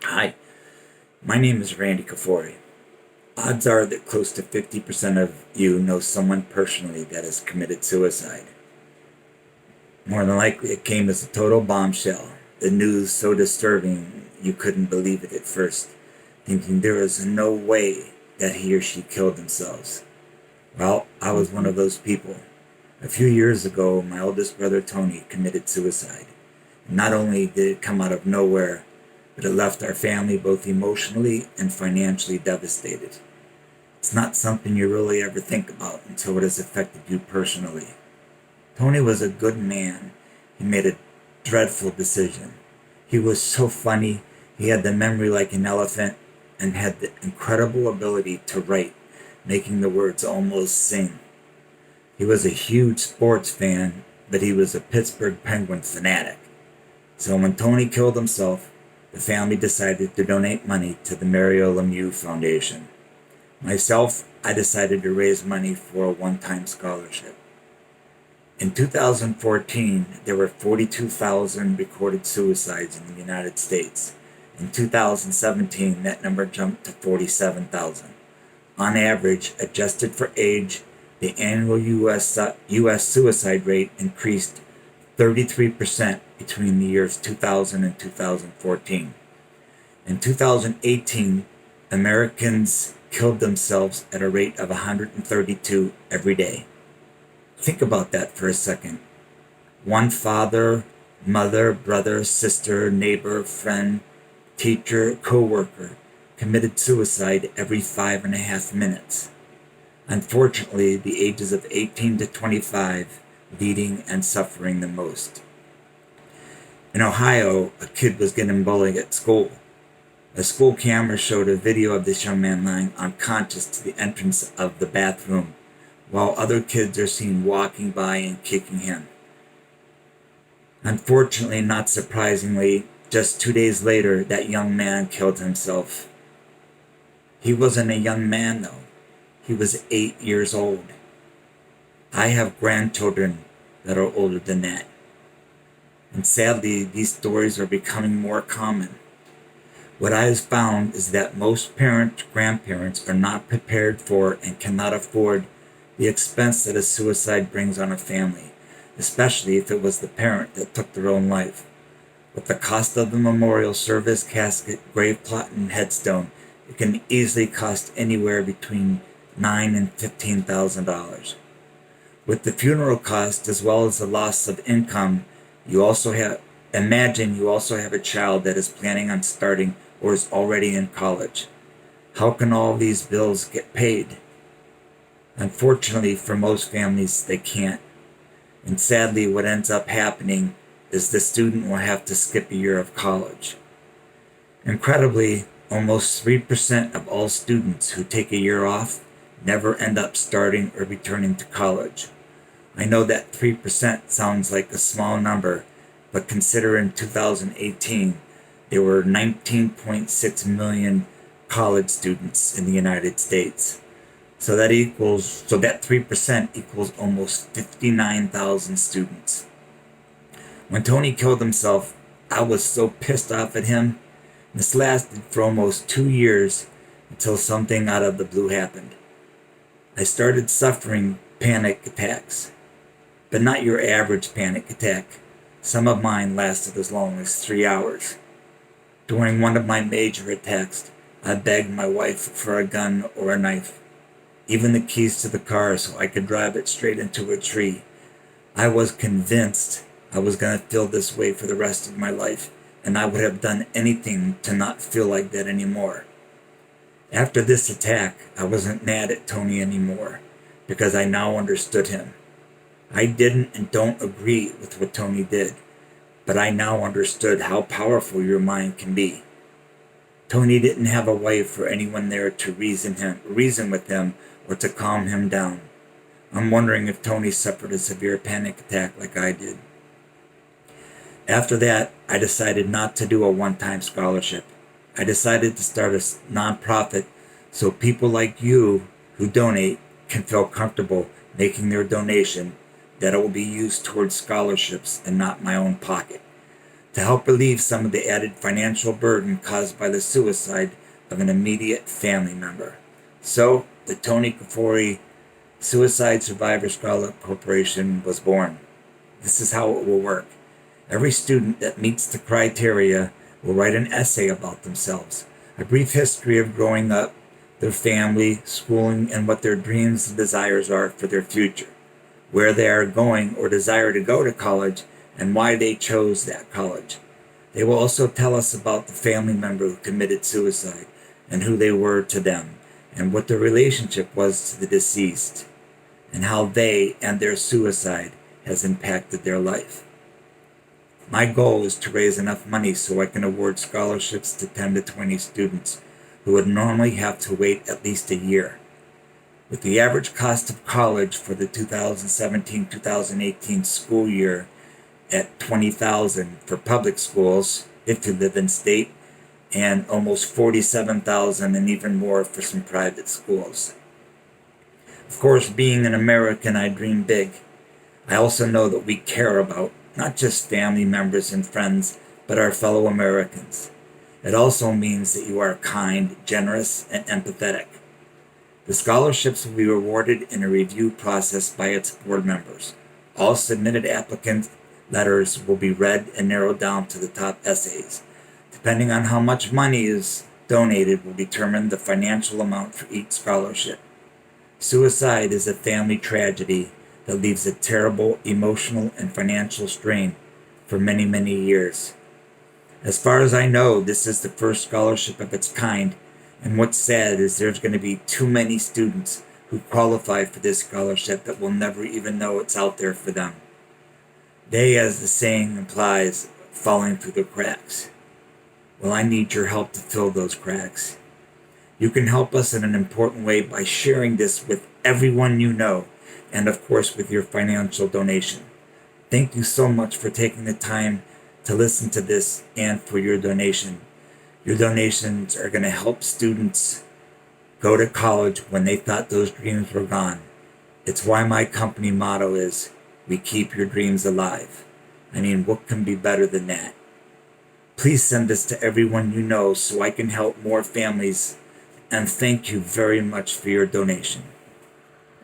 Hi, my name is Randy Kaforey. Odds are that close to 50% of you know someone personally that has committed suicide. More than likely, it came as a total bombshell. The news so disturbing you couldn't believe it at first, thinking there is no way that he or she killed themselves. Well, I was one of those people. A few years ago, my oldest brother Tony committed suicide. Not only did it come out of nowhere, but it left our family both emotionally and financially devastated. It's not something you really ever think about until it has affected you personally. Tony was a good man. He made a dreadful decision. He was so funny, he had the memory like an elephant, and had the incredible ability to write, making the words almost sing. He was a huge sports fan, but he was a Pittsburgh Penguin fanatic. So when Tony killed himself, the family decided to donate money to the Mario Lemieux Foundation. Myself, I decided to raise money for a one-time scholarship. In 2014, there were 42,000 recorded suicides in the United States. In 2017, that number jumped to 47,000. On average, adjusted for age, the annual US suicide rate increased 33% between the years 2000 and 2014. In 2018, Americans killed themselves at a rate of 132 every day. Think about that for a second. One father, mother, brother, sister, neighbor, friend, teacher, co-worker committed suicide every 5.5 minutes. Unfortunately, the ages of 18 to 25 leading and suffering the most. In Ohio, a kid was getting bullied at school. A school camera showed a video of this young man lying unconscious to the entrance of the bathroom, while other kids are seen walking by and kicking him. Unfortunately, not surprisingly, just 2 days later, that young man killed himself. He wasn't a young man, though. He was 8 years old. I have grandchildren that are older than that. And sadly, these stories are becoming more common. What I have found is that most parents, grandparents are not prepared for and cannot afford the expense that a suicide brings on a family, especially if it was the parent that took their own life. With the cost of the memorial service, casket, grave plot, and headstone, it can easily cost anywhere between $9,000 and $15,000. With the funeral cost as well as the loss of income, you also have a child that is planning on starting or is already in college. How can all these bills get paid? Unfortunately, for most families, they can't. And sadly, what ends up happening is the student will have to skip a year of college. Incredibly, almost 3% of all students who take a year off never end up starting or returning to college. I know that 3% sounds like a small number, but consider in 2018 there were 19.6 million college students in the United States. So that 3% equals almost 59,000 students. When Tony killed himself, I was so pissed off at him. This lasted for almost 2 years until something out of the blue happened. I started suffering panic attacks, but not your average panic attack. Some of mine lasted as long as 3 hours. During one of my major attacks, I begged my wife for a gun or a knife, even the keys to the car so I could drive it straight into a tree. I was convinced I was going to feel this way for the rest of my life, and I would have done anything to not feel like that anymore. After this attack, I wasn't mad at Tony anymore, because I now understood him. I didn't and don't agree with what Tony did, but I now understood how powerful your mind can be. Tony didn't have a wife or anyone there to reason with him or to calm him down. I'm wondering if Tony suffered a severe panic attack like I did. After that, I decided not to do a one-time scholarship. I decided to start a nonprofit so people like you who donate can feel comfortable making their donation, that it will be used towards scholarships and not my own pocket. to help relieve some of the added financial burden caused by the suicide of an immediate family member. So, the Tony Kaforey Suicide Survivor Scholarship Corporation was born. This is how it will work. Every student that meets the criteria will write an essay about themselves, a brief history of growing up, their family, schooling, and what their dreams and desires are for their future, where they are going or desire to go to college, and why they chose that college. They will also tell us about the family member who committed suicide and who they were to them, and what their relationship was to the deceased, and how they and their suicide has impacted their life. My goal is to raise enough money so I can award scholarships to 10 to 20 students who would normally have to wait at least a year. With the average cost of college for the 2017-2018 school year at $20,000 for public schools, if you live in state, and almost $47,000 and even more for some private schools. Of course, being an American, I dream big. I also know that we care about not just family members and friends, but our fellow Americans. It also means that you are kind, generous, and empathetic. The scholarships will be awarded in a review process by its board members. All submitted applicant letters will be read and narrowed down to the top essays. Depending on how much money is donated will determine the financial amount for each scholarship. Suicide is a family tragedy that leaves a terrible emotional and financial strain for many, many years. As far as I know, this is the first scholarship of its kind, and what's sad is there's going to be too many students who qualify for this scholarship that will never even know it's out there for them. They, as the saying implies, falling through the cracks. Well, I need your help to fill those cracks. You can help us in an important way by sharing this with everyone you know, and of course with your financial donation. Thank you so much for taking the time to listen to this and for your donation. Your donations are going to help students go to college when they thought those dreams were gone. It's why my company motto is, we keep your dreams alive. I mean, what can be better than that? Please send this to everyone you know so I can help more families, and thank you very much for your donation.